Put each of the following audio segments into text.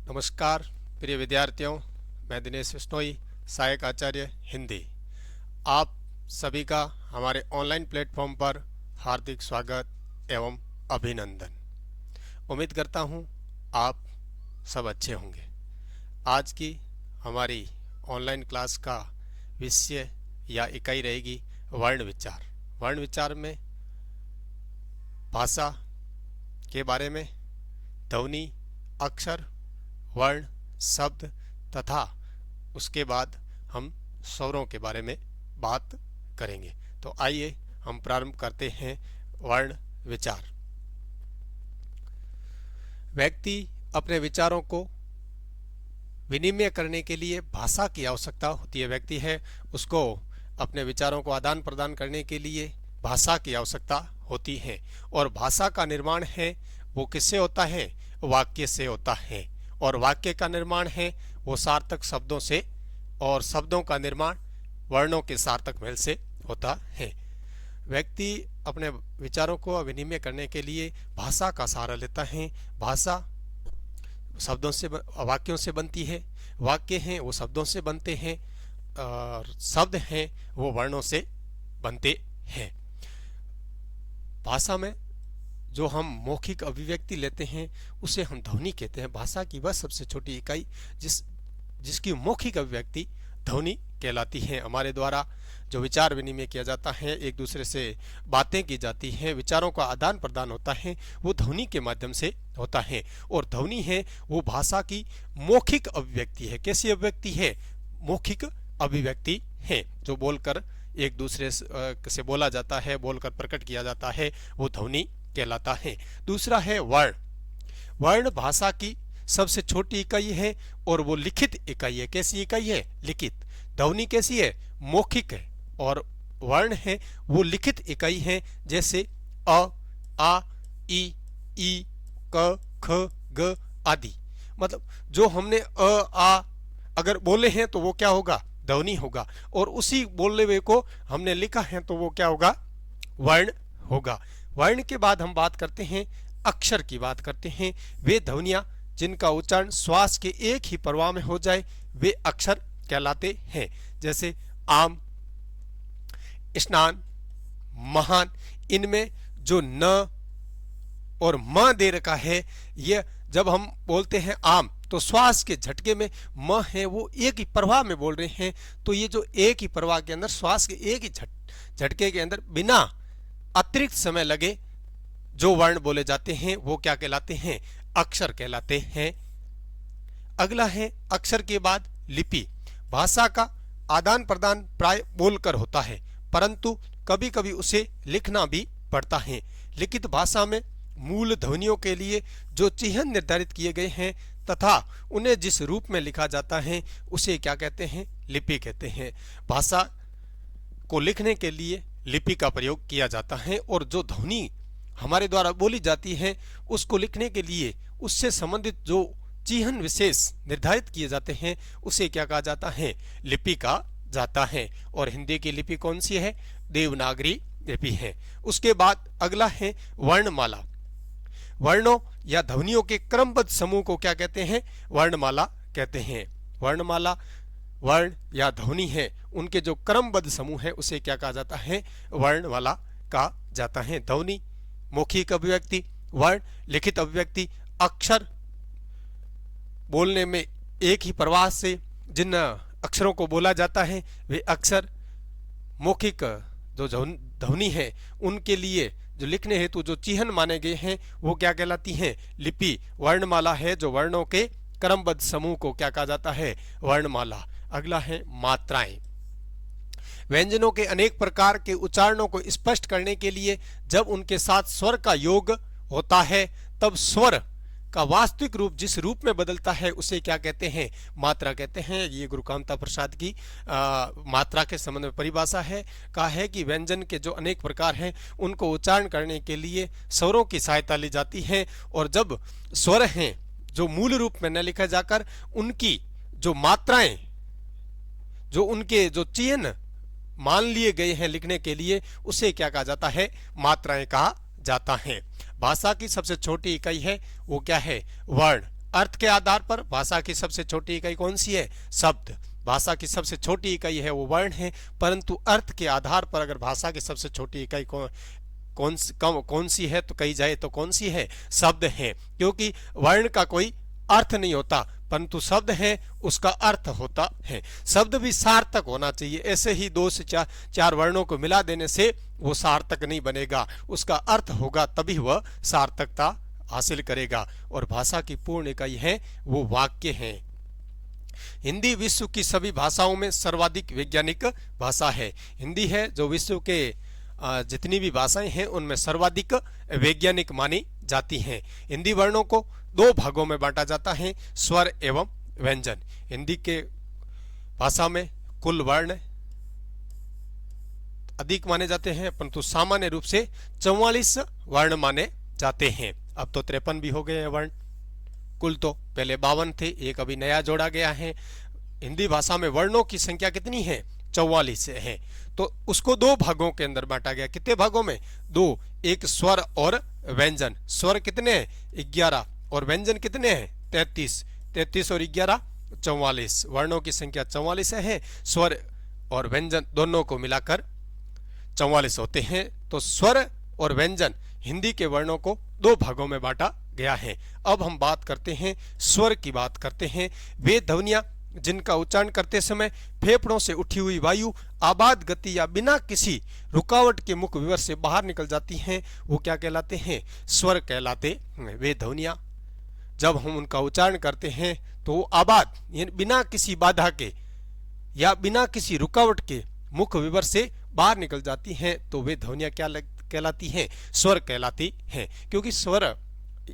नमस्कार प्रिय विद्यार्थियों, मैं दिनेश बिश्नोई, सहायक आचार्य हिंदी। आप सभी का हमारे ऑनलाइन प्लेटफॉर्म पर हार्दिक स्वागत एवं अभिनंदन। उम्मीद करता हूँ आप सब अच्छे होंगे। आज की हमारी ऑनलाइन क्लास का विषय या इकाई रहेगी वर्ण विचार। वर्ण विचार में भाषा के बारे में, ध्वनि, अक्षर, वर्ण, शब्द तथा उसके बाद हम स्वरों के बारे में बात करेंगे। तो आइए हम प्रारंभ करते हैं वर्ण विचार। व्यक्ति अपने विचारों को विनिमय करने के लिए भाषा की आवश्यकता होती है। व्यक्ति है, उसको अपने विचारों को आदान प्रदान करने के लिए भाषा की आवश्यकता होती है। और भाषा का निर्माण है वो किससे होता है? वाक्य से होता है। और वाक्य का निर्माण है वो सार्थक शब्दों से, और शब्दों का निर्माण वर्णों के सार्थक मेल से होता है। व्यक्ति अपने विचारों को विनिमय करने के लिए भाषा का सहारा लेता है। भाषा शब्दों से, वाक्यों से बनती है। वाक्य हैं वो शब्दों से बनते हैं, और शब्द हैं वो वर्णों से बनते हैं। भाषा में जो हम मौखिक अभिव्यक्ति लेते हैं उसे हम ध्वनि कहते हैं। भाषा की वह सबसे छोटी इकाई जिसकी मौखिक अभिव्यक्ति ध्वनि कहलाती है। हमारे द्वारा जो विचार विनिमय किया जाता है, एक दूसरे से बातें की जाती हैं, विचारों का आदान प्रदान होता है, वो ध्वनि के माध्यम से होता है। और ध्वनि है वो भाषा की मौखिक अभिव्यक्ति है। कैसी अभिव्यक्ति है? मौखिक अभिव्यक्ति है, जो बोलकर एक दूसरे से बोला जाता है, बोलकर प्रकट किया जाता है, वो ध्वनि कहलाता है। दूसरा है वर्ण। वर्ण भाषा की सबसे छोटी इकाई है और वो लिखित इकाई है। कैसी इकाई है? लिखित। ध्वनि कैसी है? मौखिक है। और वर्ण है वो लिखित इकाई है, जैसे अ, आ, ई, क, ख, ग आदि। मतलब जो हमने अ, आ अगर बोले हैं तो वो क्या होगा? ध्वनि होगा। और उसी बोलने हुए को हमने लिखा है तो वो क्या होगा? वर्ण होगा। वर्ण के बाद हम बात करते हैं अक्षर की बात करते हैं। वे ध्वनियां जिनका उच्चारण श्वास के एक ही प्रवाह में हो जाए वे अक्षर कहलाते हैं। जैसे आम, स्नान, महान। इनमें जो न और म दे रखा है, ये जब हम बोलते हैं आम तो श्वास के झटके में म है वो एक ही प्रवाह में बोल रहे हैं। तो ये जो एक ही प्रवाह के अंदर, श्वास के एक ही झटके के अंदर बिना अतिरिक्त समय लगे जो वर्ण बोले जाते हैं वो क्या कहलाते हैं? अक्षर कहलाते हैं। अगला है अक्षर के बाद लिपि। भाषा का आदान प्रदान प्राय बोलकर होता है, परंतु कभी कभी उसे लिखना भी पड़ता है। लिखित भाषा में मूल ध्वनियों के लिए जो चिन्ह निर्धारित किए गए हैं तथा उन्हें जिस रूप में लिखा जाता है उसे क्या कहते हैं? लिपि कहते हैं। भाषा को लिखने के लिए लिपि का प्रयोग किया जाता है, और जो ध्वनि हमारे द्वारा बोली जाती है उसको लिखने के लिए उससे संबंधित जो चिन्ह विशेष निर्धारित किए जाते हैं उसे क्या कहा जाता है? लिपि कहा जाता है। और हिंदी की लिपि कौन सी है? देवनागरी लिपि है। उसके बाद अगला है वर्णमाला। वर्णों या ध्वनियों के क्रमबद्ध समूह को क्या कहते हैं? वर्णमाला कहते हैं। वर्णमाला वर्ण या ध्वनि है उनके जो क्रमबद्ध समूह है उसे क्या कहा जाता है? वर्णमाला कहा जाता है। ध्वनि मौखिक अभिव्यक्ति, वर्ण लिखित अभिव्यक्ति, अक्षर बोलने में एक ही प्रवाह से जिन अक्षरों को बोला जाता है वे अक्षर। मौखिक जो ध्वनि है उनके लिए जो लिखने हेतु जो चिन्ह माने गए हैं वो क्या कहलाती हैं? लिपि। वर्णमाला है जो वर्णों के क्रमबद्ध समूह को क्या कहा जाता है? वर्णमाला। अगला है मात्राएं। व्यंजनों के अनेक प्रकार के उच्चारणों को स्पष्ट करने के लिए जब उनके साथ स्वर का योग होता है तब स्वर का वास्तविक रूप जिस रूप में बदलता है उसे क्या कहते हैं? मात्रा कहते हैं। ये गुरु कामता प्रसाद की मात्रा के संबंध में परिभाषा है। कहा है कि व्यंजन के जो अनेक प्रकार हैं उनको उच्चारण करने के लिए स्वरों की सहायता ली जाती है, और जब स्वर हैं जो मूल रूप में न लिखा जाकर उनकी जो मात्राएं, जो उनके जो चिन्ह मान लिए गए हैं लिखने के लिए, उसे क्या कहा जाता है? मात्राएं कहा जाता है। भाषा की सबसे छोटी इकाई है वो क्या है? वर्ण। अर्थ के आधार पर भाषा की सबसे छोटी इकाई कौन सी है? शब्द। भाषा की सबसे छोटी इकाई है वो वर्ण है, परंतु अर्थ के आधार पर अगर भाषा की सबसे छोटी इकाई कौन सी है तो कही जाए तो कौन सी है? शब्द है। क्योंकि वर्ण का कोई अर्थ नहीं होता, परंतु शब्द है उसका अर्थ होता है। शब्द भी सार्थक होना चाहिए, ऐसे ही 2 से 4 वर्णों को मिला देने से वो सार्थक नहीं बनेगा, उसका अर्थ होगा तभी वह सार्थकता हासिल करेगा। और भाषा की पूर्ण इकाई है वो वाक्य है। हिंदी विश्व की सभी भाषाओं में सर्वाधिक वैज्ञानिक भाषा है। हिंदी है जो विश्व के जितनी भी भाषाएं हैं उनमें सर्वाधिक वैज्ञानिक मानी जाती हैं। हिंदी वर्णों को 2 भागों में बांटा जाता है, स्वर एवं व्यंजन। हिंदी के भाषा में कुल वर्ण अधिक माने जाते हैं, परंतु सामान्य रूप से 44 वर्ण माने जाते हैं। अब तो 53 भी हो गए हैं वर्ण, कुल तो पहले 52 थे, एक अभी नया जोड़ा गया है। हिंदी भाषा में वर्णों की संख्या कितनी है? 44 है। तो उसको 2 भागों के अंदर बांटा गया। कितने भागों में? 2। एक स्वर और व्यंजन। स्वर कितने हैं? 11। और व्यंजन कितने हैं? 33। 33 और 11 44। वर्णों की संख्या 44 है। स्वर और व्यंजन दोनों को मिलाकर 44 होते हैं। तो स्वर और व्यंजन हिंदी के वर्णों को 2 भागों में बांटा गया है। अब हम बात करते हैं स्वर की, बात करते हैं वे ध्वनियां जिनका उच्चारण करते समय फेफड़ों से उठी हुई वायु आबाद गति या बिना किसी रुकावट के मुख विवर से बाहर निकल जाती हैं, वो क्या कहलाते हैं? स्वर कहलाते हैं। वे ध्वनियां जब हम उनका उच्चारण करते हैं तो वो आबाद यानी बिना किसी बाधा के या बिना किसी रुकावट के मुख विवर से बाहर निकल जाती हैं, तो वे ध्वनियां क्या कहलाती हैं? स्वर कहलाती हैं। क्योंकि स्वर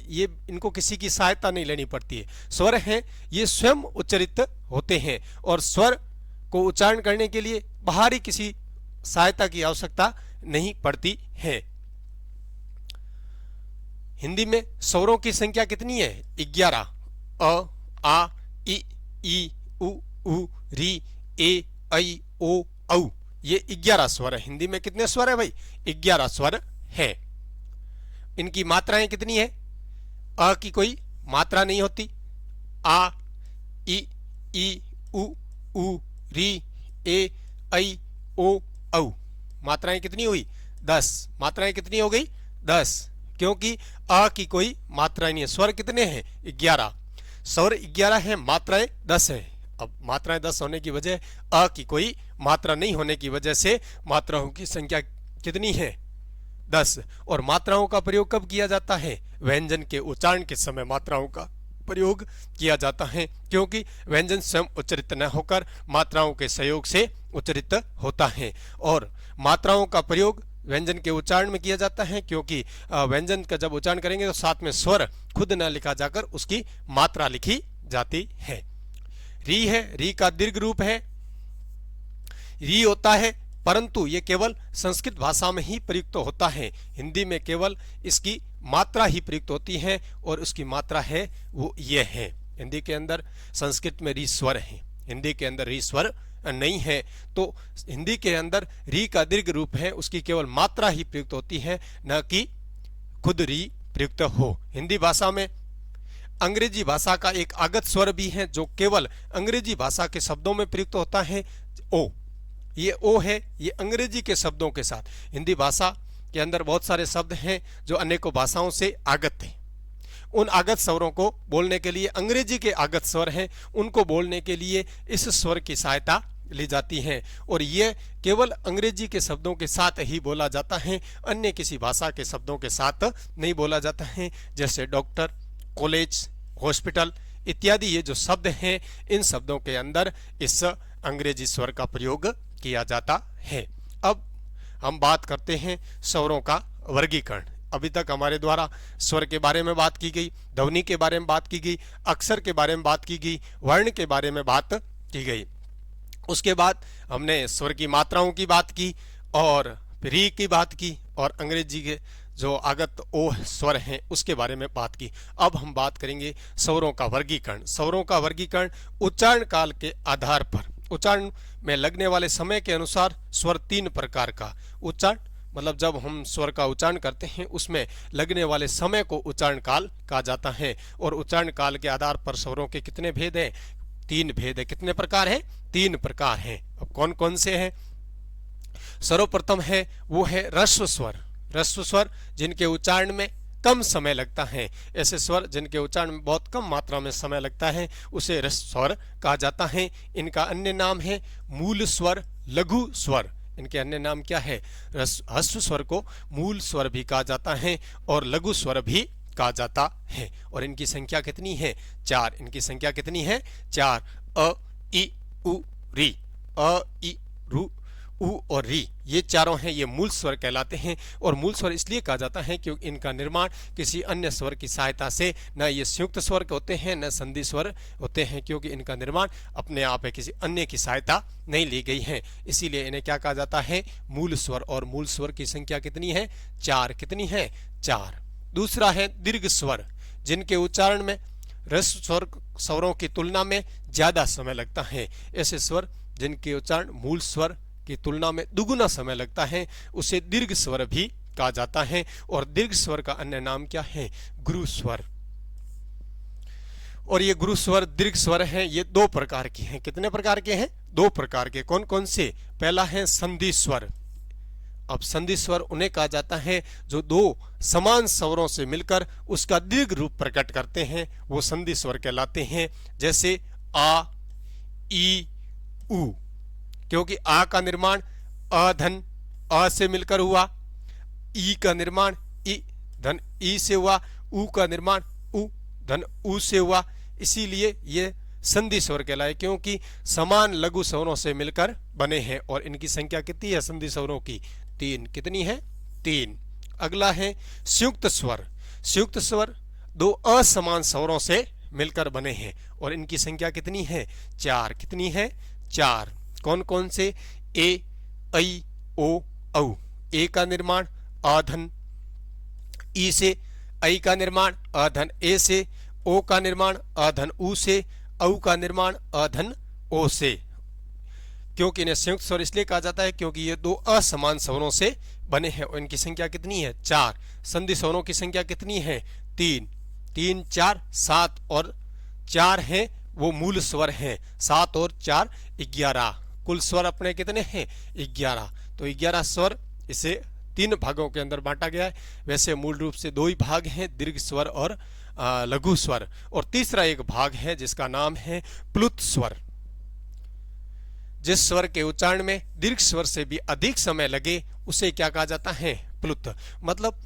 ये इनको किसी की सहायता नहीं लेनी पड़ती है। स्वर हैं ये स्वयं उच्चरित होते हैं और स्वर को उच्चारण करने के लिए बाहरी किसी सहायता की आवश्यकता नहीं पड़ती है। हिंदी में स्वरों की संख्या कितनी है? 11। अ, आ, इ, ई, उ, री, ए, ऐ, ओ, औ। ये 11 स्वर है। हिंदी में कितने स्वर है भाई? 11 स्वर है। इनकी मात्राएं कितनी है? अ की कोई मात्रा नहीं होती। आ, इ, उ, री, ए, ऐ, ओ, औ। मात्राएं कितनी हुई? 10। मात्राएं कितनी हो गई? 10। क्योंकि अ की कोई मात्रा नहीं है। स्वर कितने हैं? 11। स्वर 11 है, मात्राएं 10 है। अब मात्राएं 10 होने की वजह, अ की कोई मात्रा नहीं होने की वजह से मात्राओं की संख्या कितनी है? 10। और मात्राओं का प्रयोग कब किया जाता है? व्यंजन के उच्चारण के समय मात्राओं का प्रयोग किया जाता है, क्योंकि व्यंजन स्वयं उच्चरित न होकर मात्राओं के सहयोग से उच्चरित होता है। और मात्राओं का प्रयोग व्यंजन के उच्चारण में किया जाता है, क्योंकि व्यंजन का जब उच्चारण करेंगे तो साथ में स्वर खुद न लिखा जाकर उसकी मात्रा लिखी जाती है। री है, री का दीर्घ रूप है, री होता है, परंतु ये केवल संस्कृत भाषा में ही प्रयुक्त होता है। हिंदी में केवल इसकी मात्रा ही प्रयुक्त होती है और उसकी मात्रा है वो ये है। हिंदी के अंदर संस्कृत में री स्वर है, हिंदी के अंदर री स्वर नहीं है। तो हिंदी के अंदर री का दीर्घ रूप है, उसकी केवल मात्रा ही प्रयुक्त होती है, न कि खुद री प्रयुक्त हो। हिंदी भाषा में अंग्रेजी भाषा का एक आगत स्वर भी है जो केवल अंग्रेजी भाषा के शब्दों में प्रयुक्त होता है, ओ। ये ओ है, ये अंग्रेजी के शब्दों के साथ। हिंदी भाषा के अंदर बहुत सारे शब्द हैं जो अनेकों भाषाओं से आगत हैं। उन आगत स्वरों को बोलने के लिए अंग्रेजी के आगत स्वर हैं, उनको बोलने के लिए इस स्वर की सहायता ली जाती है और ये केवल अंग्रेजी के शब्दों के साथ ही बोला जाता है, अन्य किसी भाषा के शब्दों के साथ नहीं बोला जाता है। जैसे डॉक्टर, कॉलेज, हॉस्पिटल इत्यादि ये जो शब्द हैं, इन शब्दों के अंदर इस अंग्रेजी स्वर का प्रयोग किया जाता है। अब हम बात करते हैं स्वरों का वर्गीकरण। अभी तक हमारे द्वारा स्वर के बारे में बात की गई, ध्वनि के बारे में बात की गई, अक्षर के बारे में बात की गई, वर्ण के बारे में बात की गई। उसके बाद हमने स्वर की मात्राओं की बात की और री की बात की और अंग्रेजी के जो आगत ओ स्वर हैं उसके बारे में बात की। अब हम बात करेंगे स्वरों का वर्गीकरण। स्वरों का वर्गीकरण उच्चारण काल के आधार पर, उच्चारण में लगने वाले समय के अनुसार स्वर 3 प्रकार का, उच्चारण मतलब जब हम स्वर का उच्चारण करते हैं उसमें लगने वाले समय को उच्चारण काल कहा जाता है। और उच्चारण काल के आधार पर स्वरों के कितने भेद हैं? 3 भेद है। कितने प्रकार हैं? 3 प्रकार हैं। अब कौन कौन से हैं? सर्वप्रथम है वो है ह्रस्व स्वर। ह्रस्व स्वर जिनके उच्चारण में कम समय लगता है, ऐसे स्वर जिनके उच्चारण में बहुत कम मात्रा में समय लगता है, उसे ह्रस्व स्वर कहा जाता है। इनका अन्य नाम है मूल स्वर, लघु स्वर। इनके अन्य नाम क्या है? ह्रस्व स्वर को मूल स्वर भी कहा जाता है और लघु स्वर भी कहा जाता है। और इनकी संख्या कितनी है? 4। इनकी संख्या कितनी है? 4। अ, इ, उ, री। अ, इ, रु, उ और री, ये चारों हैं, ये मूल स्वर कहलाते हैं। और मूल स्वर इसलिए कहा जाता है क्योंकि इनका निर्माण किसी अन्य स्वर की सहायता से, न ये संयुक्त स्वर होते हैं न संधि स्वर होते हैं, क्योंकि इनका निर्माण अपने आप है, किसी अन्य की सहायता नहीं ली गई है। इसीलिए इन्हें क्या कहा जाता है? मूल स्वर। और मूल स्वर की संख्या कितनी है? 4। कितनी है? 4। दूसरा है दीर्घ स्वर, जिनके उच्चारण में ह्रस्व स्वर स्वरों की तुलना में ज्यादा समय लगता है। ऐसे स्वर जिनके उच्चारण मूल स्वर की तुलना में दुगुना समय लगता है, उसे दीर्घ स्वर भी कहा जाता है। और दीर्घ स्वर का अन्य नाम क्या है? गुरु स्वर। और ये गुरु स्वर, दीर्घ स्वर हैं, ये 2 प्रकार के हैं। कितने प्रकार के हैं? 2 प्रकार के। कौन कौन से? पहला है संधि स्वर। अब संधि स्वर उन्हें कहा जाता है जो 2 समान स्वरों से मिलकर उसका दीर्घ रूप प्रकट करते हैं, वो संधि स्वर कहलाते हैं। जैसे आ, ई, उ। क्योंकि आ का निर्माण अ धन अ से मिलकर हुआ, ई का निर्माण इ धन ई से हुआ, उ का निर्माण उ धन उ से हुआ, इसीलिए ये संधि स्वर कहलाए, क्योंकि समान लघु स्वरों से मिलकर बने हैं। और इनकी संख्या कितनी है संधि स्वरों की? 3। कितनी है? 3। अगला है संयुक्त स्वर। संयुक्त स्वर 2 असमान स्वरों से मिलकर बने हैं और इनकी संख्या कितनी है? 4। कितनी है? 4। कौन कौन से? ए, ऐ, ओ, औ। ए का निर्माण आधन ई से, ऐ का निर्माण अधन ए से, ओ का निर्माण अधन उ से, औ का निर्माण अधन ओ से। क्योंकि इन्हें संयुक्त स्वर इसलिए कहा जाता है क्योंकि ये 2 असमान स्वरों से बने हैं और इनकी संख्या कितनी है? 4। संधि स्वरों की संख्या कितनी है? 3। 3, 4, 7 और 4 हैं वो मूल स्वर हैं। 7 और 4 11। कुल स्वर अपने कितने हैं? 11। तो 11 स्वर इसे 3 भागों के अंदर बांटा गया है। वैसे मूल रूप से 2 ही भाग हैं, दीर्घ स्वर और लघु स्वर। और तीसरा एक भाग है जिसका नाम है प्लुत स्वर। जिस स्वर के उच्चारण में दीर्घ स्वर से भी अधिक समय लगे उसे क्या कहा जाता है? प्लुत। मतलब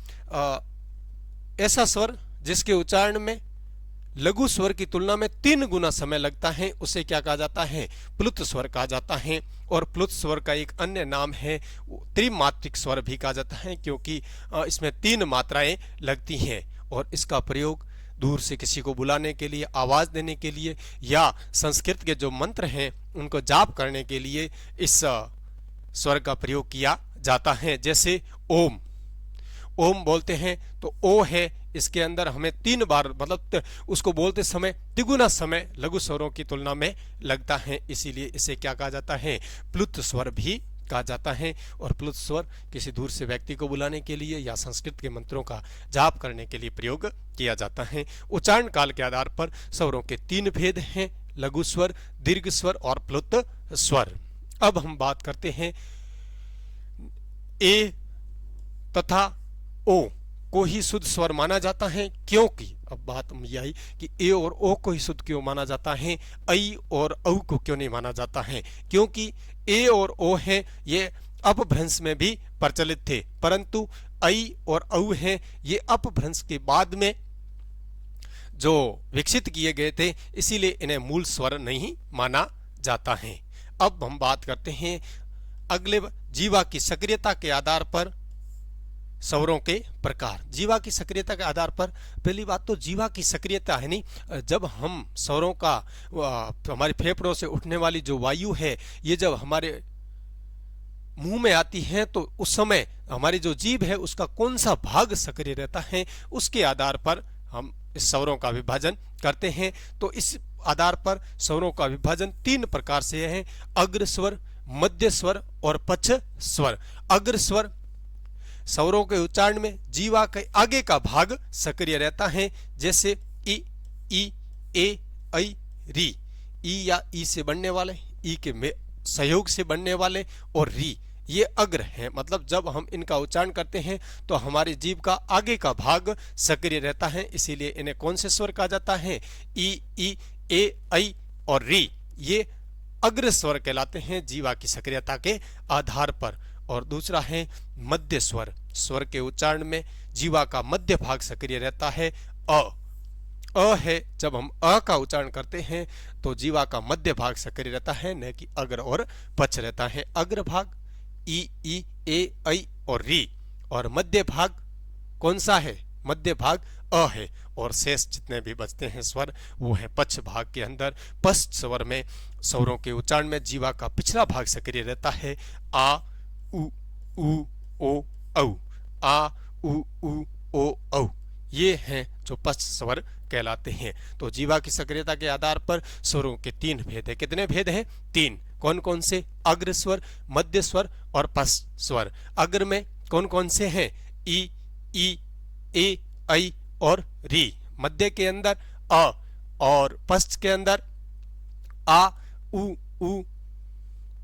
ऐसा स्वर जिसके उच्चारण में लघु स्वर की तुलना में 3 गुना समय लगता है उसे क्या कहा जाता है? प्लुत स्वर कहा जाता है। और प्लुत स्वर का एक अन्य नाम है त्रिमात्रिक स्वर भी कहा जाता है, क्योंकि इसमें 3 मात्राएं लगती हैं और इसका प्रयोग दूर से किसी को बुलाने के लिए, आवाज देने के लिए, या संस्कृत के जो मंत्र हैं उनको जाप करने के लिए इस स्वर का प्रयोग किया जाता है। जैसे ओम, ओम बोलते हैं तो ओ है, इसके अंदर हमें 3 बार मतलब उसको बोलते समय तिगुना समय लघु स्वरों की तुलना में लगता है, इसीलिए इसे क्या कहा जाता है? प्लुत स्वर भी कहा जाता है। और प्लुत स्वर किसी दूर से व्यक्ति को बुलाने के लिए या संस्कृत के मंत्रों का जाप करने के लिए प्रयोग किया जाता है। उच्चारण काल के आधार पर स्वरों के 3 भेद हैं, लघु स्वर, दीर्घ स्वर और प्लुत स्वर। अब हम बात करते हैं ए तथा ओ को ही शुद्ध स्वर माना जाता है, क्योंकि अब बात यह आई कि ए और ओ को ही शुद्ध क्यों माना जाता है, ऐ और औ को क्यों नहीं माना जाता है? क्योंकि ए और ओ है ये अपभ्रंश में भी प्रचलित थे, परंतु ऐ और औ है ये अपभ्रंश के बाद में जो विकसित किए गए थे, इसीलिए इन्हें मूल स्वर नहीं माना जाता है। अब हम बात करते हैं अगले जीवा की सक्रियता के आधार पर स्वरों के प्रकार। जीवा की सक्रियता के आधार पर पहली बात तो जीवा की सक्रियता है नहीं, जब हम स्वरों का हमारे फेफड़ों से उठने वाली जो वायु है ये जब हमारे मुंह में आती है तो उस समय हमारी जो जीभ है उसका कौन सा भाग सक्रिय रहता है उसके आधार पर हम इस स्वरों का विभाजन करते हैं। तो इस आधार पर स्वरों का विभाजन 3 प्रकार से है, अग्र स्वर, मध्य स्वर और पच्छ स्वर। अग्र स्वर स्वरों के उच्चारण में जीवा के आगे का भाग सक्रिय रहता है, जैसे ई, ए, ऐ, री। ई या ई से बनने वाले, ई के सहयोग से बनने वाले, और री ये अग्र हैं। मतलब जब हम इनका उच्चारण करते हैं तो हमारी जीभ का आगे का भाग सक्रिय रहता है, इसीलिए इन्हें कौन से स्वर कहा जाता है? ई, ए, ऐ और री ये अग्र स्वर कहलाते हैं जीवा की सक्रियता के आधार पर। और दूसरा है मध्य स्वर। स्वर के उच्चारण में जीवा का मध्य भाग सक्रिय रहता है। अ है, जब हम अ का उच्चारण करते हैं तो जीवा का मध्य भाग सक्रिय रहता है, न कि अग्र और पक्ष रहता है। अग्र भाग ई, ए, ऐ और री, और मध्य भाग कौन सा है? मध्य भाग अ है, और शेष जितने भी बचते हैं स्वर वो है पक्ष भाग के अंदर। पश्च स्वर में स्वरों के उच्चारण में जीवा का पिछला भाग सक्रिय रहता है। आ, उ, ओ, औ। आ, उ, ओ, औ ये हैं जो पश्च स्वर कहलाते हैं। तो जीवा की सक्रियता के आधार पर स्वरों के 3 भेद है। कितने भेद हैं? 3। कौन कौन से? अग्र स्वर, मध्य स्वर और पश्च स्वर। अग्र में कौन कौन से हैं? ई, ए, ऐ और री। मध्य के अंदर अ, और पश्च के अंदर आ, उ,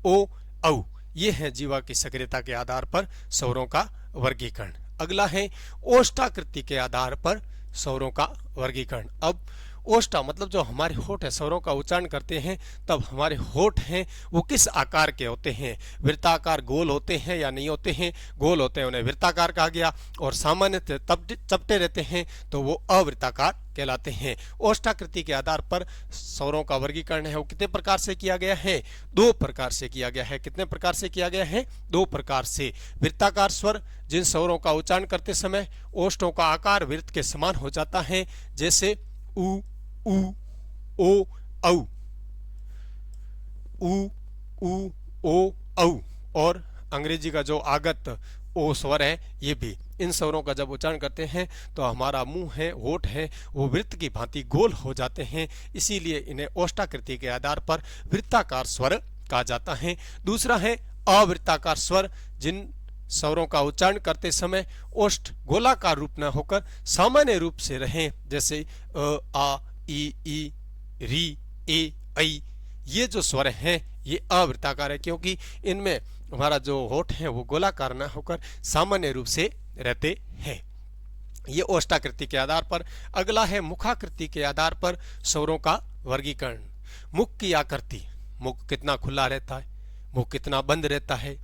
ओ, औ। ये है जीवा की सक्रियता के आधार पर स्वरों का वर्गीकरण। अगला है ओष्ठाकृति के आधार पर स्वरों का वर्गीकरण। अब ओष्ठा मतलब जो हमारे होठ है, स्वरों का उच्चारण करते हैं तब हमारे होठ हैं वो किस आकार के होते हैं? वृत्ताकार गोल होते हैं या नहीं होते हैं? गोल होते हैं, उन्हें वृत्ताकार कहा गया। और सामान्य चपटे रहते हैं तो वो अवृत्ताकार कहलाते हैं। ओष्ठाकृति के आधार पर स्वरों का वर्गीकरण है वो कितने प्रकार से किया गया है? 2 प्रकार से किया गया है। कितने प्रकार से किया गया है? 2 प्रकार से। वृत्ताकार स्वर, जिन स्वरों का उच्चारण करते समय ओष्ठों का आकार वृत्त के समान हो जाता है, जैसे उ, ओ, औ। उ, ओ, औ। और अंग्रेजी का जो आगत ओ स्वर है ये भी। इन स्वरों का जब उच्चारण करते हैं तो हमारा मुंह है, होठ है, वो वृत्त की भांति गोल हो जाते हैं, इसीलिए इन्हें ओष्ठाकृति के आधार पर वृत्ताकार स्वर कहा जाता है। दूसरा है अवृत्ताकार स्वर, जिन स्वरों का उच्चारण करते समय ओष्ठ गोलाकार रूप न होकर सामान्य रूप से रहें, जैसे अ, आ, ई, री, ए, ऐ। ये जो स्वर हैं ये अवृत्ताकार है, क्योंकि इनमें हमारा जो होठ है वो गोलाकार न होकर सामान्य रूप से रहते हैं। ये ओष्ठाकृति के आधार पर। अगला है मुखाकृति के आधार पर स्वरों का वर्गीकरण। मुख की आकृति, मुख कितना खुला रहता है, मुख कितना बंद रहता है,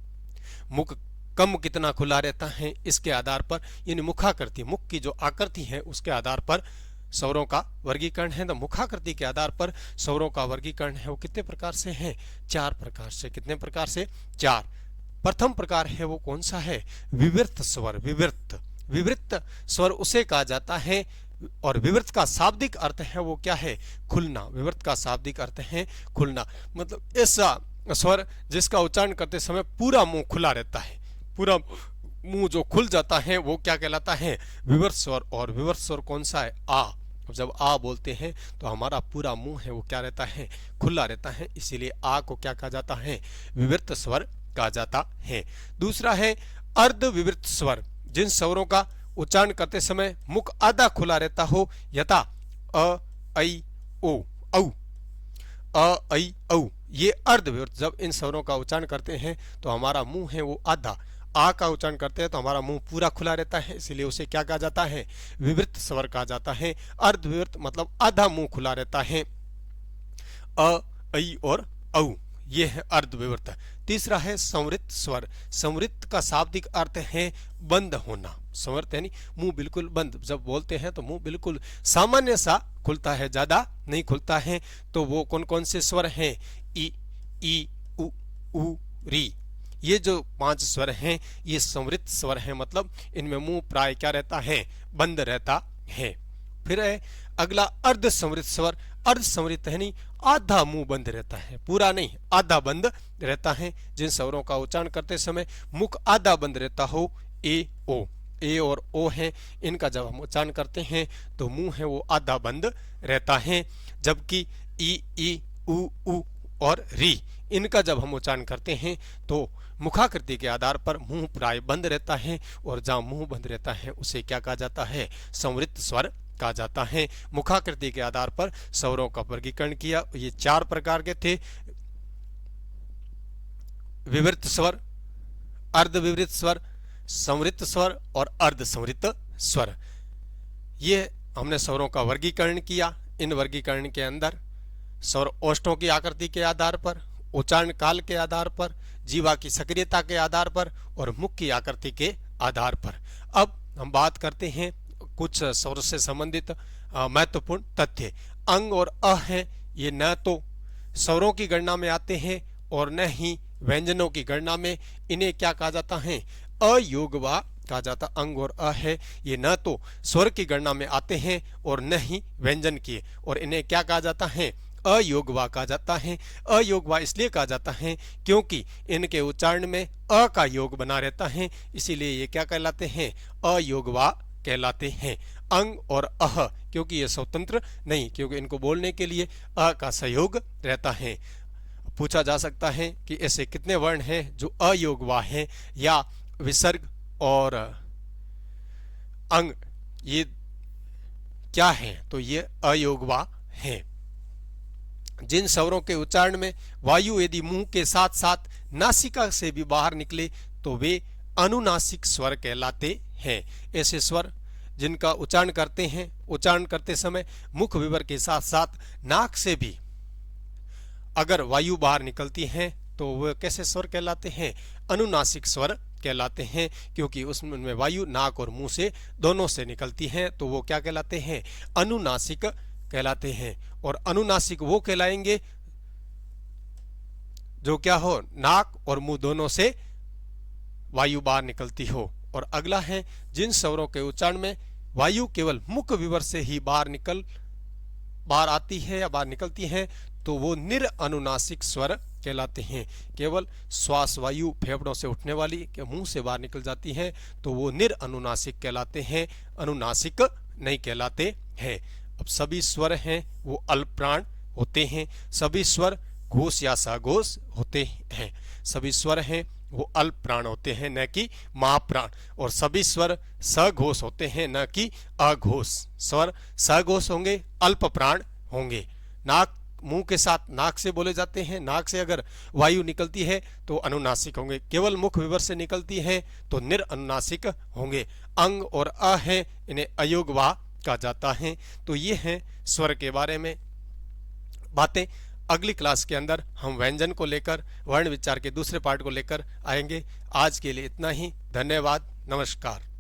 मुख कम कितना खुला रहता है, इसके आधार पर इन मुखाकृति, मुख की जो आकृति है उसके आधार पर स्वरों का वर्गीकरण है। तो मुखाकृति के आधार पर स्वरों का वर्गीकरण है वो कितने प्रकार से है? 4 प्रकार से। कितने प्रकार से? 4। प्रथम प्रकार है वो कौन सा है? विवृत स्वर। विवृत स्वर उसे कहा जाता है, और विवृत का शाब्दिक अर्थ है वो क्या है? खुलना। विवृत का शाब्दिक अर्थ है खुलना, मतलब ऐसा स्वर जिसका उच्चारण करते समय पूरा मुंह खुला रहता है, पूरा मुंह जो खुल जाता है वो क्या कहलाता है? विवृत स्वर। और विवृत स्वर कौन सा है? आ। जब आ बोलते हैं तो हमारा पूरा मुंह है वो क्या रहता है? खुला रहता है, इसीलिए आ को क्या कहा जाता है? विवृत स्वर कहा जाता है। दूसरा है अर्धविवृत स्वर, जिन स्वरों का उच्चारण करते समय मुख आधा खुला रहता हो, यथा अ, ऐ, ओ, औ। अ, ऐ, औ ये अर्धविवृत। जब इन स्वरों का उच्चारण करते हैं तो हमारा मुंह है वो आधा। आ का उच्चारण करते हैं तो हमारा मुंह पूरा खुला रहता है, इसलिए उसे क्या कहा जाता है? विवृत स्वर कहा जाता है। अर्धविवृत मतलब आधा मुंह खुला रहता है। अ, ऐ और औ ये है अर्धविवृत। तीसरा है संवृत स्वर। संवृत का शाब्दिक अर्थ है बंद होना। संवृत यानी मुंह बिल्कुल बंद। जब बोलते हैं तो मुंह बिल्कुल सामान्य सा खुलता है, ज्यादा नहीं खुलता है। तो वो कौन कौन से स्वर हैं? ई, उ, री। ये जो 5 स्वर हैं ये संवृत स्वर हैं, मतलब इनमें मुंह प्राय क्या रहता है? बंद रहता है। फिर है अगला अर्ध संवृत स्वर। अर्ध संवृत यानी आधा मुंह बंद रहता है, पूरा नहीं, आधा बंद रहता है। जिन स्वरों का उच्चारण करते समय मुख आधा बंद रहता हो, ए, ओ। ए और ओ हैं, इनका जब हम उच्चारण करते हैं तो मुंह है वो आधा बंद रहता है। जबकि ई, उ, और री, इनका जब हम उच्चारण करते हैं तो मुखाकृति के आधार पर मुंह प्राय बंद रहता है, और जहां मुंह बंद रहता है उसे क्या कहा जाता है? संवृत्त स्वर कहा जाता है। मुखाकृति के आधार पर स्वरों का वर्गीकरण किया। ये 4 प्रकार के थे: विवृत स्वर, अर्धविवृत स्वर, संवृत्त स्वर और अर्धसंवृत्त स्वर। ये हमने स्वरों का वर्गीकरण किया। इन वर्गीकरण के अंदर स्वर ओष्ठों की आकृति के आधार पर, उच्चारण काल के आधार पर, जीवा की सक्रियता के आधार पर और मुख की आकृति के आधार पर। अब हम बात करते हैं कुछ स्वर से संबंधित महत्वपूर्ण तथ्य। अंग और अ हैं, ये न तो स्वरों की गणना में आते हैं और न ही व्यंजनों की गणना में। इन्हें क्या कहा जाता है? अयोगवा कहा जाता। अंग और अ है, ये न तो स्वर की गणना में आते हैं और न ही व्यंजन की, और इन्हें क्या कहा जाता है? अयोगवा कहा जाता है। अयोगवा इसलिए कहा जाता है क्योंकि इनके उच्चारण में अ का योग बना रहता है, इसीलिए ये क्या कहलाते हैं? अयोगवा कहलाते हैं। अंग और अह, क्योंकि ये स्वतंत्र नहीं, क्योंकि इनको बोलने के लिए अ का सहयोग रहता है। पूछा जा सकता है कि ऐसे कितने वर्ण हैं जो अयोगवा हैं, या विसर्ग और अंग ये क्या हैं? तो ये अयोगवा हैं। जिन स्वरों के उच्चारण में वायु यदि मुंह के साथ साथ नासिका से भी बाहर निकले तो वे अनुनासिक स्वर कहलाते हैं। ऐसे स्वर जिनका उच्चारण करते हैं, उच्चारण करते समय मुख विवर के साथ साथ नाक से भी अगर वायु बाहर निकलती है तो वह कैसे स्वर कहलाते हैं? अनुनासिक स्वर कहलाते हैं, क्योंकि उसमें वायु नाक और मुंह से दोनों से निकलती है, तो वो क्या कहलाते हैं? अनुनासिक कहलाते हैं। और अनुनासिक वो कहलाएंगे जो क्या हो? नाक और मुंह दोनों से वायु बाहर निकलती हो। और अगला है, जिन स्वरों के उच्चारण में वायु केवल मुख विवर से ही बाहर आती है या बाहर निकलती है तो वो निरअनुनासिक स्वर कहलाते हैं। केवल श्वास वायु फेफड़ों से उठने वाली के मुंह से बाहर निकल जाती है तो वो निरअनुनासिक कहलाते हैं, अनुनासिक नहीं कहलाते हैं। अब सभी स्वर हैं वो अल्पप्राण होते हैं। सभी स्वर घोष या सघोष होते हैं। सभी स्वर हैं वो अल्प प्राण होते हैं, न कि महाप्राण। और सभी स्वर सघोष होते हैं, न कि अघोष। स्वर सघोष होंगे, अल्प प्राण होंगे। नाक मुंह के साथ नाक से बोले जाते हैं। नाक से अगर वायु निकलती है तो अनुनासिक होंगे। केवल मुख विवर से निकलती है तो निरअनुनासिक होंगे। अंग और अ हैं, इन्हें अयोगवा कहा जाता है। तो ये हैं स्वर के बारे में बातें। अगली क्लास के अंदर हम व्यंजन को लेकर, वर्ण विचार के दूसरे पार्ट को लेकर आएंगे। आज के लिए इतना ही। धन्यवाद। नमस्कार।